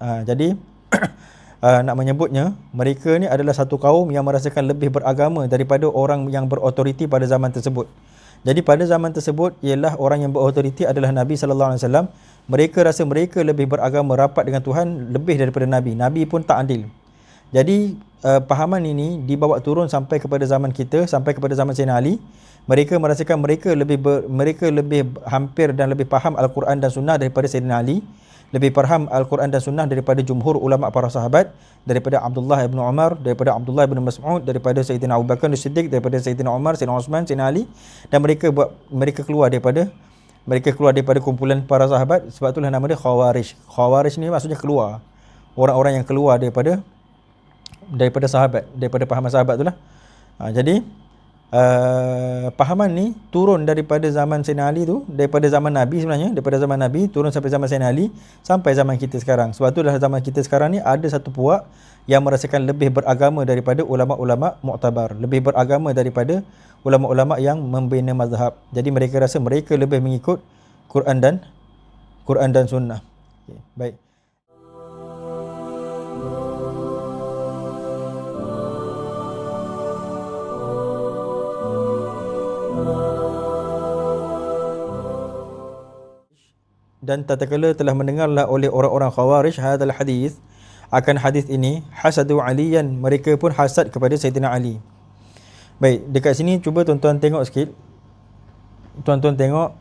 Jadi nak menyebutnya, mereka ni adalah satu kaum yang merasakan lebih beragama daripada orang yang berautoriti pada zaman tersebut. Jadi pada zaman tersebut ialah orang yang berautoriti adalah Nabi sallallahu alaihi wasallam. Mereka rasa mereka lebih beragama rapat dengan Tuhan lebih daripada Nabi. Nabi pun tak adil. Jadi pahaman ini dibawa turun sampai kepada zaman kita, sampai kepada zaman Sayyidina Ali. Mereka merasakan mereka lebih hampir dan lebih faham Al-Quran dan Sunnah daripada Sayyidina Ali, lebih faham Al-Quran dan Sunnah daripada jumhur ulama para sahabat, daripada Abdullah bin Umar, daripada Abdullah bin Mas'ud, daripada Sayyidina Abu Bakar As-Siddiq, daripada Sayyidina Umar, Sayyidina Uthman, Sayyidina Ali, dan mereka keluar daripada kumpulan para sahabat. Sebab itulah nama dia Khawarij. Khawarij ni maksudnya keluar, orang-orang yang keluar daripada sahabat, daripada pahaman sahabat itulah. Jadi pahaman ni turun daripada zaman Sayyidina Ali tu, daripada zaman Nabi sebenarnya, daripada zaman Nabi turun sampai zaman Sayyidina Ali, sampai zaman kita sekarang. Sebab tu dalam zaman kita sekarang ni ada satu puak yang merasakan lebih beragama daripada ulama-ulama mu'tabar, lebih beragama daripada ulama-ulama yang membina mazhab. Jadi mereka rasa mereka lebih mengikut Quran dan Sunnah. Okay, baik. Dan tatkala telah mendengarlah oleh orang-orang Khawarij hadal hadis, akan hadis ini, hasadu aliyan, mereka pun hasad kepada Sayyidina Ali. Baik, dekat sini cuba tuan-tuan tengok sikit. Tuan-tuan tengok,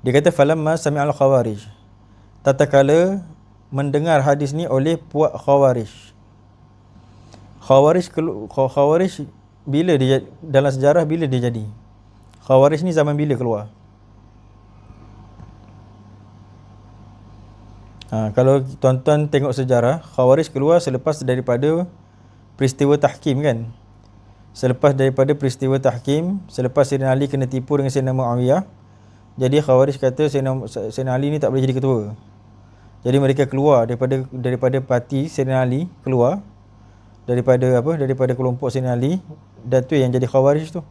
dia kata falamma sami'al Khawarij, tatkala mendengar hadis ni oleh puak Khawarij. Khawarij bila dia, dalam sejarah bila dia jadi? Khawarij ni zaman bila keluar? Kalau tuan-tuan tengok sejarah, Khawarij keluar selepas daripada peristiwa tahkim kan. Selepas daripada peristiwa tahkim, selepas Sayyidina Ali kena tipu dengan Sayyidina Muawiyah, jadi Khawarij kata Sayyidina Ali ni tak boleh jadi ketua. Jadi mereka keluar daripada parti Sayyidina Ali, keluar daripada kelompok Sayyidina Ali, dan tu yang jadi Khawarij tu.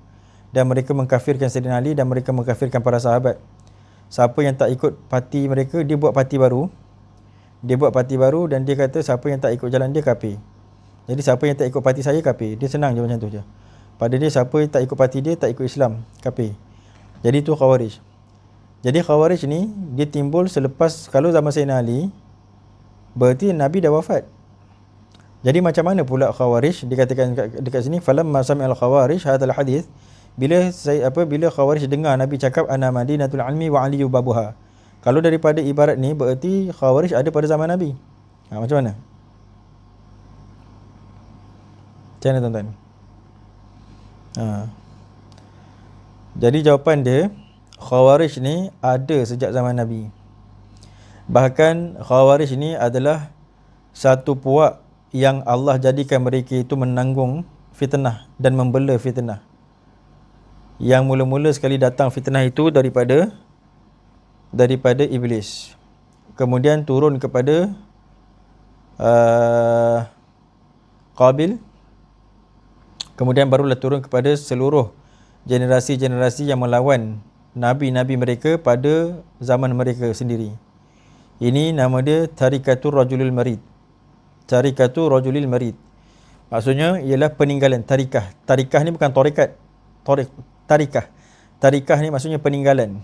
Dan mereka mengkafirkan Sayyidina Ali dan mereka mengkafirkan para sahabat. Siapa yang tak ikut parti mereka, dia buat parti baru. Dan dia kata siapa yang tak ikut jalan dia kafir. Jadi siapa yang tak ikut parti saya kafir. Dia senang je macam tu je. Pada dia siapa yang tak ikut parti dia, tak ikut Islam, kafir. Jadi tu Khawarij. Jadi Khawarij ni dia timbul selepas, kalau zaman Sayyidina Ali berarti Nabi dah wafat. Jadi macam mana pula Khawarij? Dikatakan dekat sini falamma sami'al Khawarij hadzal hadis, bila Khawarij dengar Nabi cakap ana madinatul ilmi wa aliyu babuha. Kalau daripada ibarat ni berarti Khawarij ada pada zaman Nabi. Macam mana? Macam mana tuan-tuan? Jadi jawapan dia, Khawarij ni ada sejak zaman Nabi. Bahkan Khawarij ni adalah satu puak yang Allah jadikan mereka itu menanggung fitnah dan membela fitnah. Yang mula-mula sekali datang fitnah itu daripada iblis. Kemudian turun kepada Qabil. Kemudian barulah turun kepada seluruh generasi-generasi yang melawan nabi-nabi mereka pada zaman mereka sendiri. Ini nama dia Tarikatul Rajulil Marid. Tarikatul Rajulil Marid. Maksudnya ialah peninggalan tarikah. Tarikah ni bukan tarekat. Tarikah. Tarikah ni maksudnya peninggalan.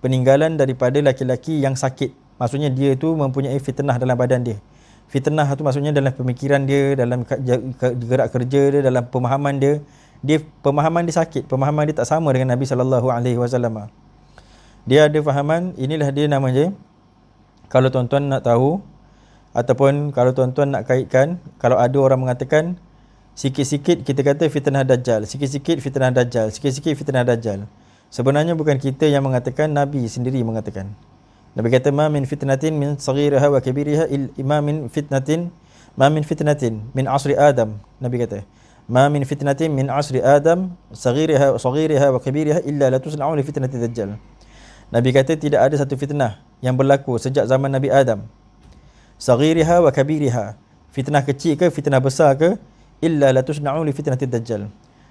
Peninggalan daripada laki-laki yang sakit. Maksudnya dia tu mempunyai fitnah dalam badan dia. Fitnah tu maksudnya dalam pemikiran dia, dalam gerak kerja dia, dalam pemahaman dia. Pemahaman dia sakit. Pemahaman dia tak sama dengan Nabi SAW. Dia ada fahaman, inilah dia namanya. Kalau tuan-tuan nak tahu, ataupun kalau tuan-tuan nak kaitkan, kalau ada orang mengatakan sikit-sikit kita kata fitnah Dajjal, sikit-sikit fitnah Dajjal, sikit-sikit fitnah Dajjal. Sebenarnya bukan kita yang mengatakan, Nabi sendiri mengatakan. Nabi kata ma min fitnatin min saghiriha wa kabiriha ma min fitnatin min asri Adam. Nabi kata ma min fitnatin min asri Adam saghiriha wa kabiriha illa la tusna'u li fitnati Dajjal. Nabi kata tidak ada satu fitnah yang berlaku sejak zaman Nabi Adam, saghiriha wa kabiriha, fitnah kecil ke fitnah besar ke, illa la tusna'u li fitnati Dajjal,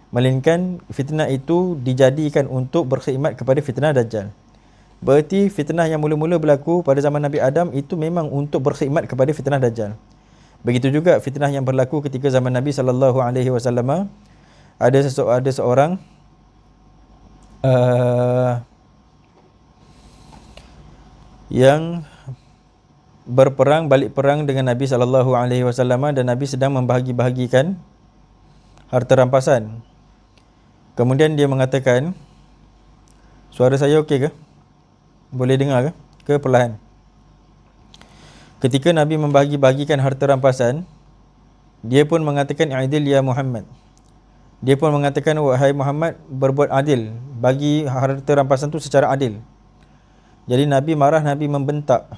melainkan fitnah itu dijadikan untuk berkhidmat kepada fitnah Dajjal. Berarti fitnah yang mula-mula berlaku pada zaman Nabi Adam itu memang untuk berkhidmat kepada fitnah Dajjal. Begitu juga fitnah yang berlaku ketika zaman Nabi SAW. Ada seorang yang berperang, balik perang dengan Nabi SAW, dan Nabi sedang membahagi-bahagikan harta rampasan. Kemudian dia mengatakan, suara saya okey ke? Boleh dengar ke perlahan? Ketika Nabi membahagi-bahagikan harta rampasan, dia pun mengatakan, "Adil ya Muhammad." Dia pun mengatakan, "Wahai Muhammad, berbuat adil, bagi harta rampasan tu secara adil." Jadi Nabi marah, Nabi membentak.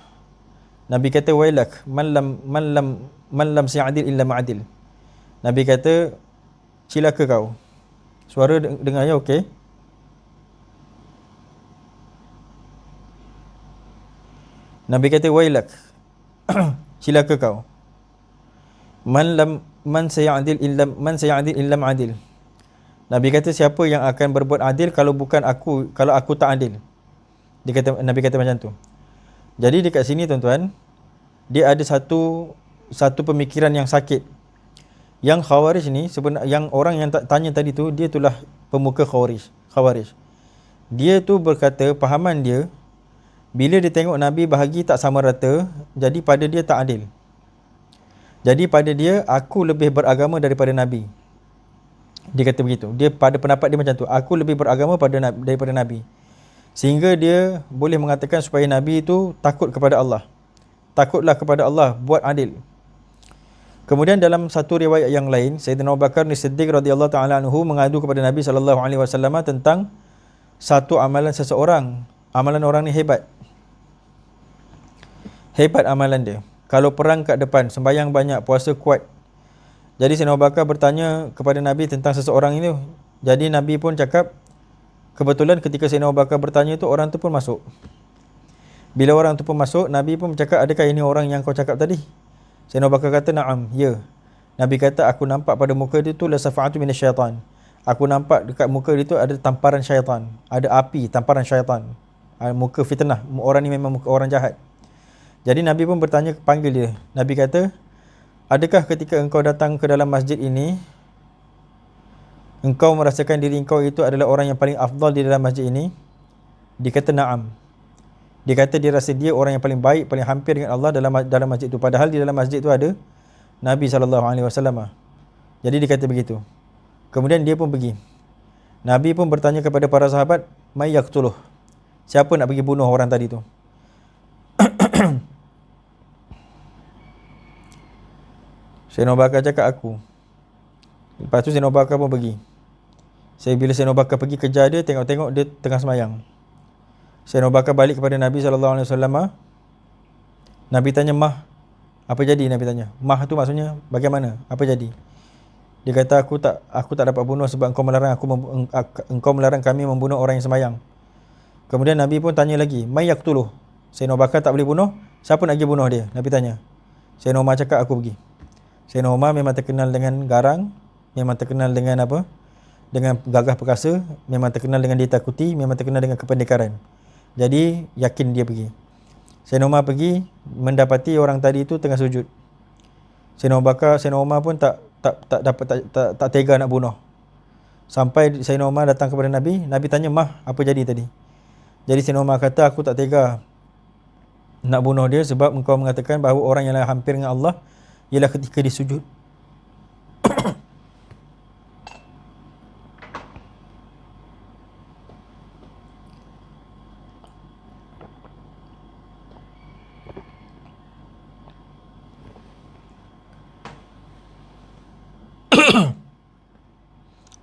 Nabi kata, "Wailak, man lam si'adil illa ma'adil." Nabi kata, "Cilaka kau." Suara dengarnya okey? Nabi kata, "Wailak, cilaka kau. Man sayadil illa ma'adil." Nabi kata, siapa yang akan berbuat adil kalau bukan aku, kalau aku tak adil. Nabi kata macam tu. Jadi dekat sini tuan-tuan, dia ada satu pemikiran yang sakit. Yang Khawarij ni sebenarnya, yang orang yang tanya tadi tu, dia itulah pemuka Khawarij. Dia tu berkata, pahaman dia, bila dia tengok Nabi bahagi tak sama rata, jadi pada dia tak adil. Jadi pada dia, aku lebih beragama daripada Nabi. Dia kata begitu. Dia pada pendapat dia macam tu. Aku lebih beragama daripada Nabi. Sehingga dia boleh mengatakan supaya Nabi itu takut kepada Allah. Takutlah kepada Allah, buat adil. Kemudian dalam satu riwayat yang lain, Sayyidina Abu Bakar As-Siddiq radhiyallahu taala anhu mengadu kepada Nabi sallallahu alaihi wasallam tentang satu amalan seseorang. Amalan orang ni hebat. Hebat amalan dia. Kalau perang kat depan, sembahyang banyak, puasa kuat. Jadi Sayyidina Abu Bakar bertanya kepada Nabi tentang seseorang ini. Jadi Nabi pun cakap, kebetulan ketika Sayyidina Abu Bakar bertanya tu, orang tu pun masuk. Bila orang tu pun masuk, Nabi pun cakap, adakah ini orang yang kau cakap tadi? Sayyidina Abu Bakar kata, na'am, ya. Nabi kata, aku nampak pada muka dia tu la safa'atu minasyaitan. Aku nampak dekat muka dia tu ada tamparan syaitan. Ada api, tamparan syaitan. Muka fitnah. Orang ni memang muka orang jahat. Jadi Nabi pun bertanya, panggil dia. Nabi kata, adakah ketika engkau datang ke dalam masjid ini, engkau merasakan diri engkau itu adalah orang yang paling afdal di dalam masjid ini? Dia kata, na'am. Dia kata dia rasa dia orang yang paling baik, paling hampir dengan Allah dalam masjid itu. Padahal di dalam masjid itu ada Nabi SAW. Jadi dia kata begitu. Kemudian dia pun pergi. Nabi pun bertanya kepada para sahabat, may yaqtuluh. Siapa nak pergi bunuh orang tadi tu? Sayyidina Abu Bakar cakap, aku. Lepas tu Sayyidina Abu Bakar pun pergi. Bila Sayyidina Abu Bakar pergi kejar dia, tengok-tengok dia tengah semayang. Sayyidina Abu Bakar balik kepada Nabi SAW. Nabi tanya, mah, apa jadi? Nabi tanya. Mah tu maksudnya bagaimana? Apa jadi? Dia kata, aku tak dapat bunuh sebab engkau melarang kami membunuh orang yang semayang. Kemudian Nabi pun tanya lagi, may yaqtuluh. Sayyidina Abu Bakar tak boleh bunuh, siapa nak pergi bunuh dia? Nabi tanya. Sayyidina Umar cakap, aku pergi. Sayyidina Umar memang terkenal dengan garang, memang terkenal dengan apa? Dengan gagah perkasa, memang terkenal dengan ditakuti, memang terkenal dengan kependekaran. Jadi yakin dia pergi. Sayyidina Umar pergi, mendapati orang tadi itu tengah sujud. Sayyidina Umar pun tak tega nak bunuh. Sampai Sayyidina Umar datang kepada Nabi, Nabi tanya, mah, apa jadi tadi? Jadi Sayyidina Umar kata, aku tak tega nak bunuh dia sebab engkau mengatakan bahawa orang yang hampir dengan Allah ialah ketika dia sujud.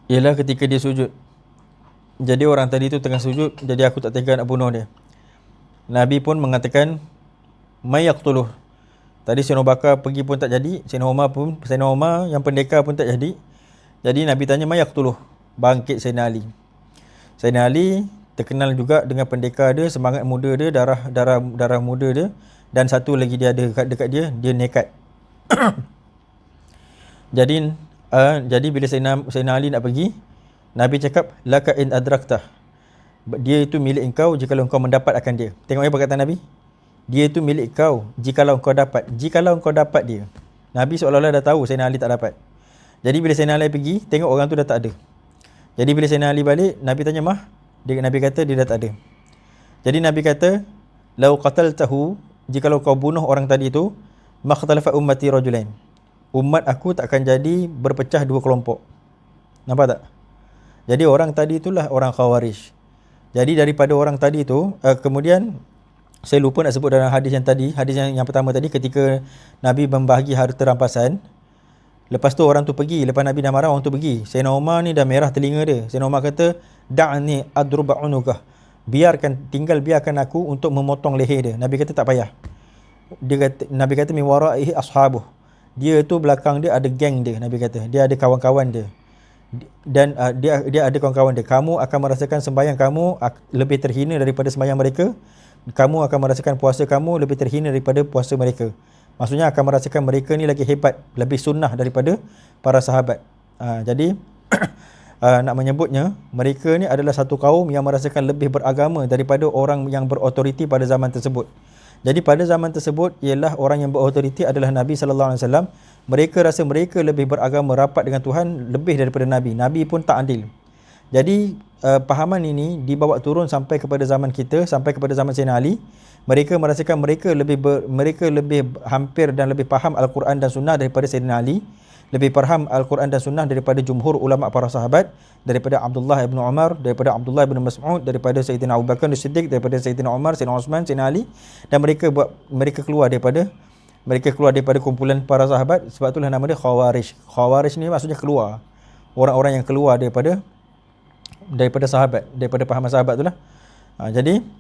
Ialah ketika dia sujud. Jadi orang tadi tu tengah sujud, jadi aku tak tega nak bunuh dia. Nabi pun mengatakan, may yaqtuluh. Tadi Sayyidina Abu Bakar pergi pun tak jadi, Sayyidina Umar yang pendekar pun tak jadi. Jadi Nabi tanya, may yaqtuluh. Bangkit Sayyidina Ali. Sayyidina Ali terkenal juga dengan pendekar dia, semangat muda dia, darah muda dia, dan satu lagi dia ada dekat dia nekat. Jadi bila Sayyidina Ali nak pergi, Nabi cakap, laka in adraktah. Dia itu milik engkau jikalau engkau mendapat akan dia. Tengok ya perkataan Nabi. Dia itu milik kau jikalau engkau dapat. Jikalau engkau dapat dia. Nabi seolah-olah dah tahu Sayyidina Ali tak dapat. Jadi bila Sayyidina Ali pergi, tengok orang tu dah tak ada. Jadi bila Sayyidina Ali balik, Nabi tanya mah, Nabi kata dia dah tak ada. Jadi Nabi kata, "Lau qataltahu, jikalau kau bunuh orang tadi itu, makhtalafa ummati rajulain." Umat aku takkan jadi berpecah dua kelompok. Nampak tak? Jadi orang tadi itulah orang Khawarij. Jadi daripada orang tadi itu, kemudian saya lupa nak sebut dalam hadis yang tadi, hadis yang pertama tadi ketika Nabi membahagi harta rampasan. Lepas tu orang tu pergi, lepas Nabi dah marah orang tu pergi. Sayyidina Umar ni dah merah telinga dia. Sayyidina Umar kata, "Da'ni adruba unukah." Biarkan aku untuk memotong leher dia. Nabi kata tak payah. Nabi kata min waraihi ashabuh. Dia tu belakang dia ada geng dia, Nabi kata. Dia ada kawan-kawan dia. Dan dia ada kawan-kawan dia. Kamu akan merasakan sembahyang kamu lebih terhina daripada sembahyang mereka. Kamu akan merasakan puasa kamu lebih terhina daripada puasa mereka. Maksudnya akan merasakan mereka ni lagi hebat, lebih sunnah daripada para sahabat. Jadi nak menyebutnya, mereka ni adalah satu kaum yang merasakan lebih beragama daripada orang yang berautoriti pada zaman tersebut. Jadi pada zaman tersebut ialah orang yang berautoriti adalah Nabi sallallahu alaihi wasallam. Mereka rasa mereka lebih beragama, rapat dengan Tuhan lebih daripada Nabi. Nabi pun tak adil. Jadi pahaman ini dibawa turun sampai kepada zaman kita, sampai kepada zaman Sayyidina Ali. Mereka merasakan mereka lebih hampir dan lebih faham Al-Quran dan Sunnah daripada Sayyidina Ali. Lebih faham Al-Quran dan Sunnah daripada jumhur ulama para sahabat, daripada Abdullah ibn Umar, daripada Abdullah ibn Mas'ud, daripada Sayyidina Abu Bakar As-Siddiq, daripada Sayyidina Umar, Sayyidina Osman, Sayyidina Ali. Dan mereka keluar daripada kumpulan para sahabat. Sebab itulah nama dia Khawarij. Khawarij ni maksudnya keluar. Orang-orang yang keluar daripada sahabat, daripada pahaman sahabat itulah. Jadi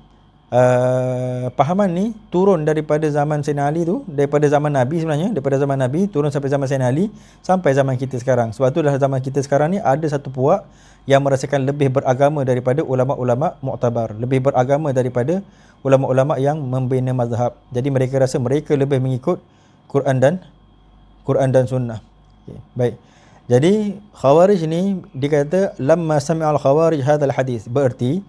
pahaman ni turun daripada zaman Sayyidina Ali tu, daripada zaman Nabi sebenarnya, daripada zaman Nabi turun sampai zaman Sayyidina Ali, sampai zaman kita sekarang. Sebab tu dalam zaman kita sekarang ni ada satu puak yang merasakan lebih beragama daripada ulama-ulama mu'tabar, lebih beragama daripada ulama-ulama yang membina mazhab. Jadi mereka rasa mereka lebih mengikut Quran dan Sunnah. Okay, baik. Jadi Khawarij ni dikata lamma sami'al khawarij hadzal hadis, berarti